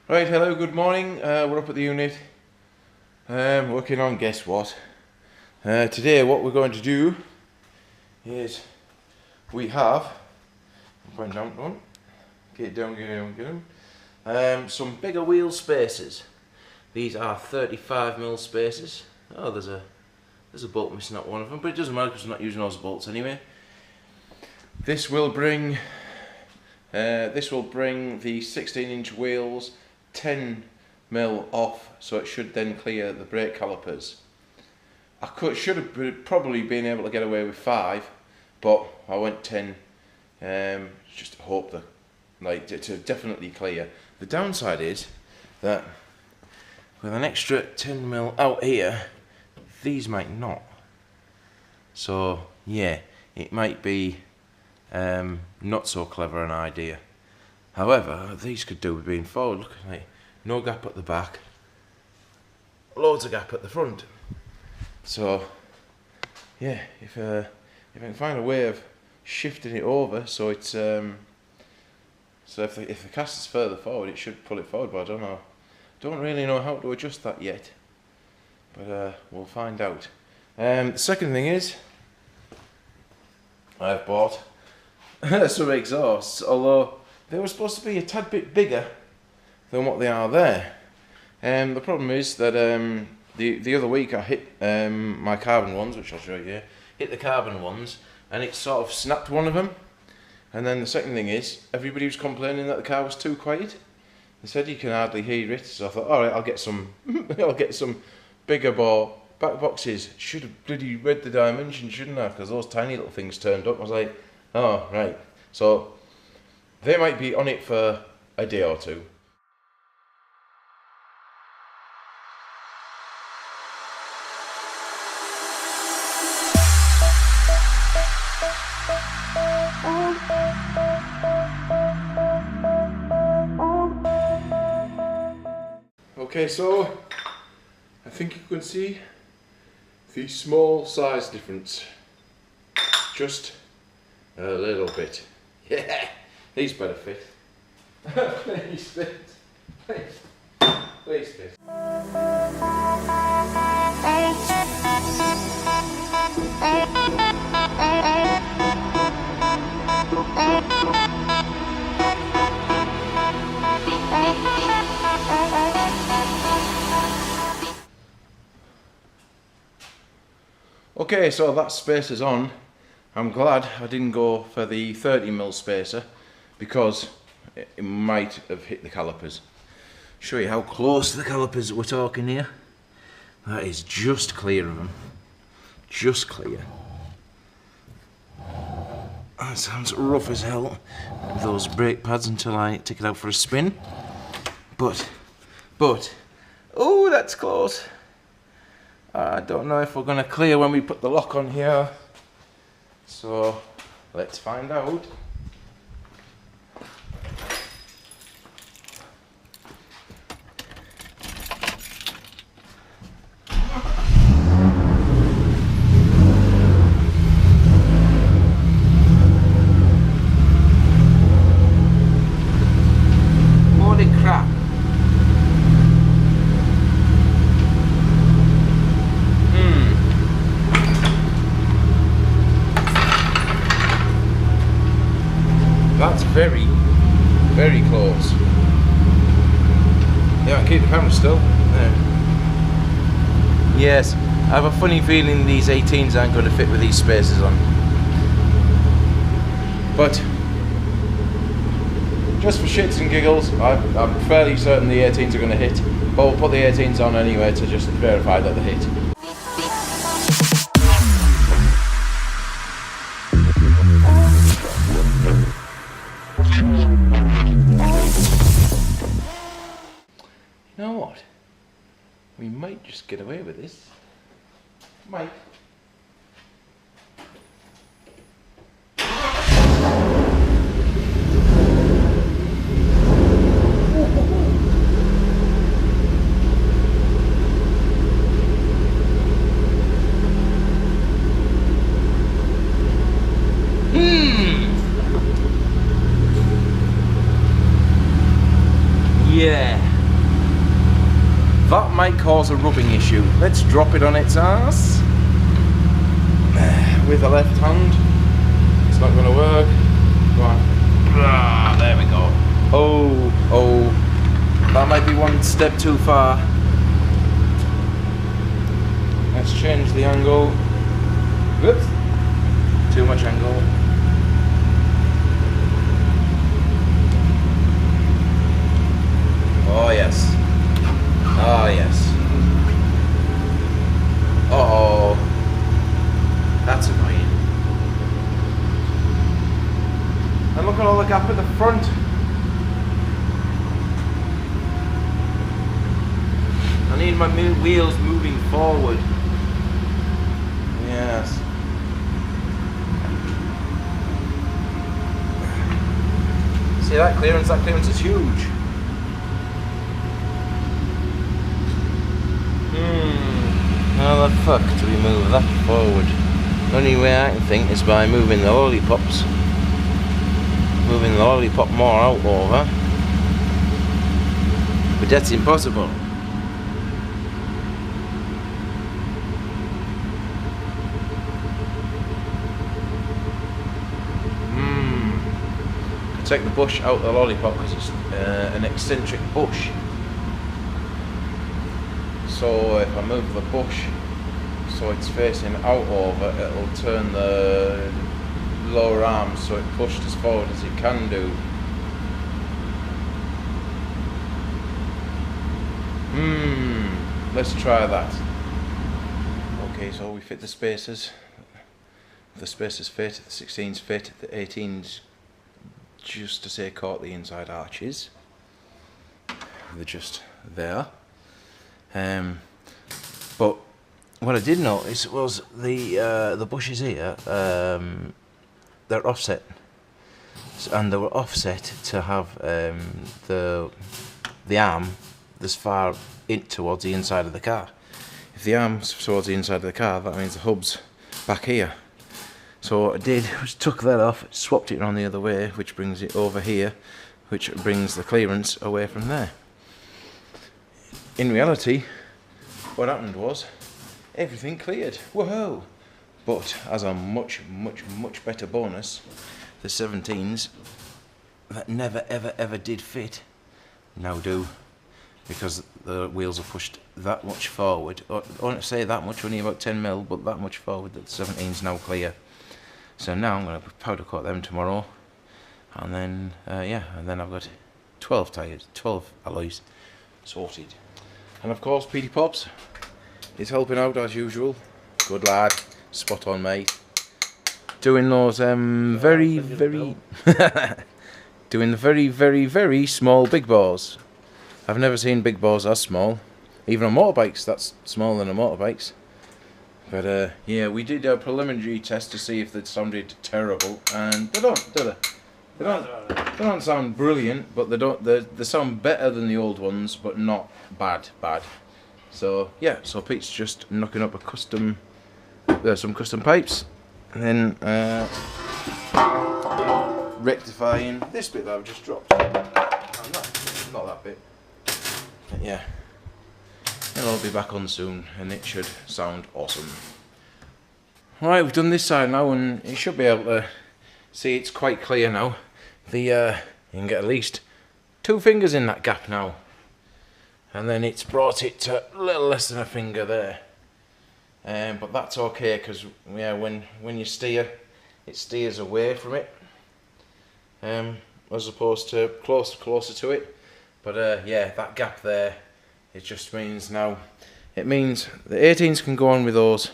Right, hello, good morning. We're up at the unit, working on guess what. Today what we're going to do is we have, point down one, get down, some bigger wheel spacers. These are 35mm spacers. Oh, there's a bolt missing out one of them, but it doesn't matter because we're not using those bolts anyway. This will bring the 16-inch wheels 10mm off, so it should then clear the brake calipers. Should have probably been able to get away with 5, but I went 10, just to hope that, to definitely clear. The downside is that with an extra 10mm out here, these might not. So yeah, it might be not so clever an idea. However, these could do with being forward. Look, like, no gap at the back, loads of gap at the front. So yeah, if I can find a way of shifting it over so it's so if the cast is further forward, it should pull it forward. But I don't know. Don't really know how to adjust that yet. But we'll find out. The second thing is, I've bought some exhausts, although they were supposed to be a tad bit bigger than what they are there. The problem is that the other week I hit my carbon ones, which I'll show you here, hit the carbon ones, and it sort of snapped one of them. And then the second thing is, everybody was complaining that the car was too quiet. They said you can hardly hear it, so I thought, alright, I'll get some I'll get some bigger bore back boxes. Should have bloody read the dimensions, shouldn't I? Because those tiny little things turned up. I was like, oh right. So they might be on it for a day or two. Okay, so I think you can see the small size difference, just a little bit. Yeah, these better fit. Please fit. Please fit. Okay, so that spacer's on. I'm glad I didn't go for the 30mm spacer because it might have hit the calipers. Show you how close to the calipers we're talking here. That is just clear of them. Just clear. That sounds rough as hell with those brake pads until I take it out for a spin. But, oh, that's close. I don't know if we're going to clear when we put the lock on here. So, let's find out. Holy crap. That's very, very close. Yeah, I keep the camera still. There. Yes, I have a funny feeling these 18s aren't going to fit with these spacers on. But, just for shits and giggles, I'm fairly certain the 18s are going to hit. But we'll put the 18s on anyway to just verify that they hit. You know what? We might just get away with this. Might. Yeah. might cause a rubbing issue. Let's drop it on its ass with the left hand. It's not going to work. Go on. Ah, there we go. Oh, that might be one step too far. Let's change the angle. Whoops. Too much angle. Oh yes. Oh yes. Uh-oh. That's annoying. And look at all the gap at the front. I need my wheels moving forward. Yes. See that clearance? That clearance is huge. How the fuck do we move that forward? The only way I can think is by moving the lollipops. Moving the lollipop more out over. But that's impossible. Take the bush out of the lollipop because it's an eccentric bush. So if I move the bush so it's facing out over, it'll turn the lower arm so it pushed as forward as it can do. Let's try that. Okay, so we fit the spacers. The spacers fit, the 16s fit, the 18s just to say caught the inside arches. They're just there. But what I did notice was the bushes here, they're offset, and they were offset to have the arm this far in towards the inside of the car. If the arm's towards the inside of the car, that means the hub's back here. So what I did was took that off, swapped it on the other way, which brings it over here, which brings the clearance away from there. In reality, what happened was everything cleared. Whoa! But as a much better bonus, the 17s that never ever did fit now do, because the wheels are pushed that much forward. I won't say that much, only about 10 mil, but that much forward that the 17s now clear. So now I'm going to powder coat them tomorrow, and then yeah, and then I've got 12 tyres, 12 alloys sorted. And of course PD Pops is helping out as usual. Good lad, spot on mate. Doing those doing the very small Bigbores. I've never seen Bigbores as small. Even on motorbikes, that's smaller than motorbikes. But yeah, we did a preliminary test to see if they sounded terrible, and they don't, do they? They don't sound brilliant, but they sound better than the old ones, but not bad. So yeah, so Pete's just knocking up a some custom pipes, and then rectifying this bit that I've just dropped. Not that bit. But yeah. It'll be back on soon, and it should sound awesome. Right, we've done this side now, and you should be able to see it's quite clear now. You can get at least 2 fingers in that gap now, and then it's brought it to a little less than a finger there. But that's okay, because yeah, when you steer, it steers away from it, as opposed to closer to it. But yeah, that gap there. It just means now, it means the 18s can go on with those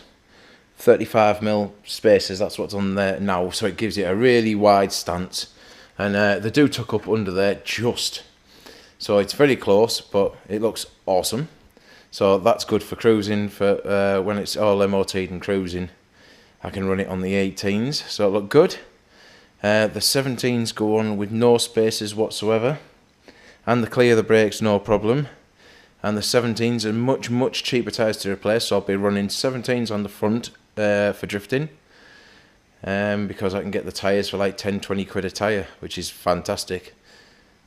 35mm spacers, that's what's on there now, so it gives it a really wide stance, and they do tuck up under there just, so it's very close, but it looks awesome. So that's good for cruising, for when it's all MOT'd and cruising, I can run it on the 18s, so it look good. The 17s go on with no spacers whatsoever, and they clear the brakes no problem. And the 17s are much cheaper tyres to replace, so I'll be running 17s on the front for drifting, because I can get the tyres for like 10-20 quid a tyre, which is fantastic.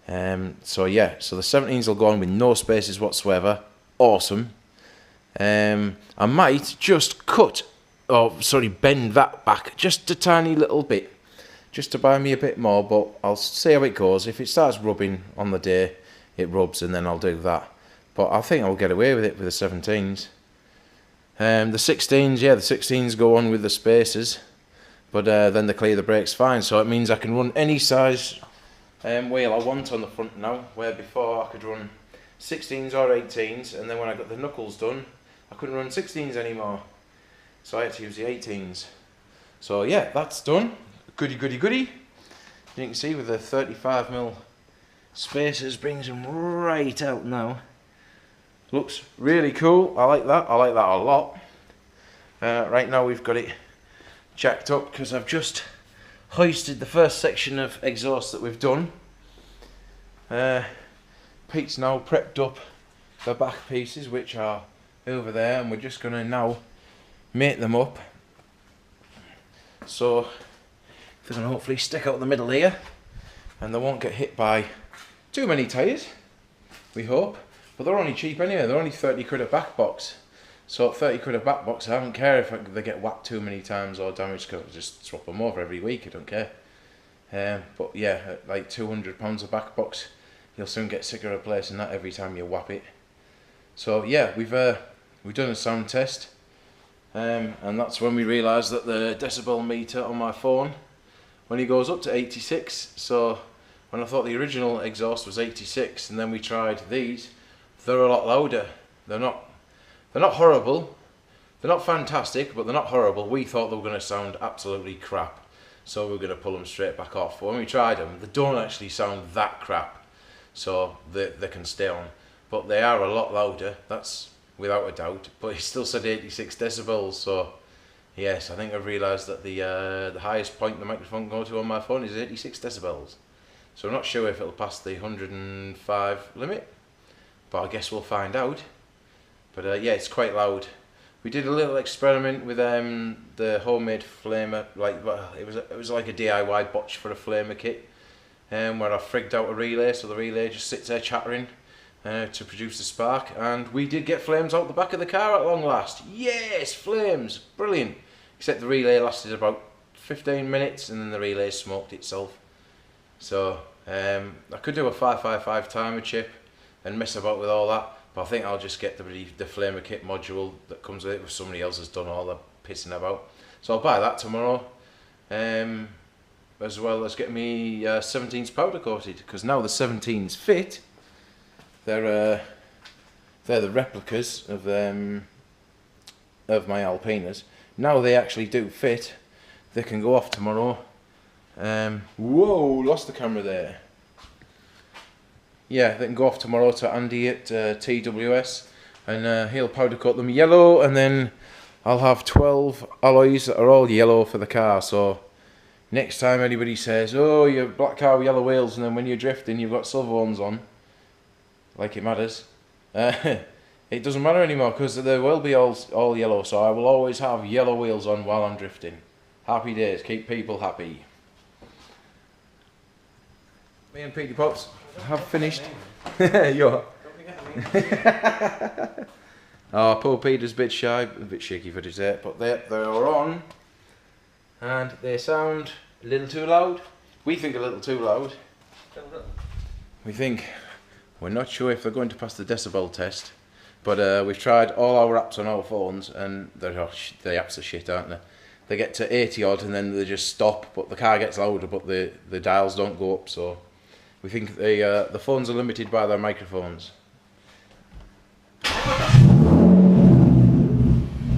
So yeah, so the 17s will go on with no spaces whatsoever, awesome. I might just bend that back just a tiny little bit, just to buy me a bit more, but I'll see how it goes. If it starts rubbing on the day, it rubs, and then I'll do that. But I think I'll get away with it with the 17s. The 16s, yeah, the 16s go on with the spacers, but then they clear the brakes fine, so it means I can run any size wheel I want on the front now, where before I could run 16s or 18s, and then when I got the knuckles done, I couldn't run 16s anymore, so I had to use the 18s. So yeah, that's done. Goody, goody, goody. You can see with the 35mm spacers, brings them right out now. Looks really cool. I like that. I like that a lot. Right now we've got it jacked up because I've just hoisted the first section of exhaust that we've done. Pete's now prepped up the back pieces, which are over there, and we're just going to now mate them up. So they're going to hopefully stick out the middle here, and they won't get hit by too many tyres, we hope. But they're only cheap anyway. They're only 30 quid a back box. So 30 quid a back box, I don't care if they get whacked too many times or damaged, because I just swap them over every week, I don't care. But yeah, at like £200 a back box, you'll soon get sick of replacing that every time you whap it. So yeah, we've done a sound test, and that's when we realised that the decibel meter on my phone, when it goes up to 86, so when I thought the original exhaust was 86, and then we tried these, they're a lot louder. They're not horrible, they're not fantastic, but they're not horrible. We thought they were going to sound absolutely crap, so we were going to pull them straight back off. But when we tried them, they don't actually sound that crap, so they can stay on. But they are a lot louder, that's without a doubt, but it still said 86 decibels, so yes, I think I've realised that the highest point the microphone can go to on my phone is 86 decibels. So I'm not sure if it'll pass the 105 limit, but I guess we'll find out. But yeah, it's quite loud. We did a little experiment with the homemade flamer, it was like a DIY botch for a flamer kit, where I frigged out a relay, so the relay just sits there chattering to produce a spark, and we did get flames out the back of the car at long last. Yes, flames, brilliant. Except the relay lasted about 15 minutes, and then the relay smoked itself. So I could do a 555 timer chip and mess about with all that, but I think I'll just get the flamer kit module that comes with it, if somebody else has done all the pissing about. So I'll buy that tomorrow, as well as get me 17s powder coated, because now the 17s fit. They're the replicas of my Alpinas. Now they actually do fit. They can go off tomorrow. Whoa, lost the camera there. Yeah, they can go off tomorrow to Andy at TWS, and he'll powder coat them yellow, and then I'll have 12 alloys that are all yellow for the car. So next time anybody says, oh, you're black car with yellow wheels, and then when you're drifting you've got silver ones on, like it matters, it doesn't matter anymore, because they will be all yellow. So I will always have yellow wheels on while I'm drifting. Happy days, keep people happy. Me and Petey Pops have finished. You're. Oh, poor Peter's a bit shy, a bit shaky for dessert, but they're on, and they sound a little too loud. We think a little too loud. We think, we're not sure if they're going to pass the decibel test, but we've tried all our apps on our phones, and the apps are shit, aren't they? They get to 80 odd and then they just stop, but the car gets louder, but the dials don't go up. So we think the phones are limited by their microphones.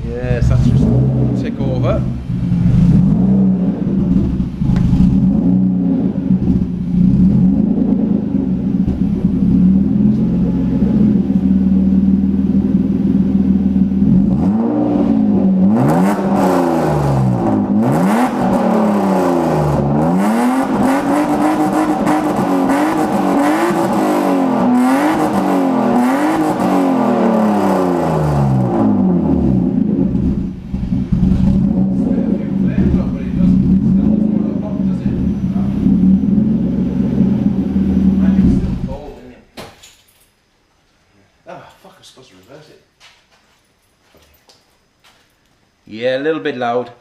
Yes, that's just tick over. supposed to reverse it. Yeah, a little bit loud.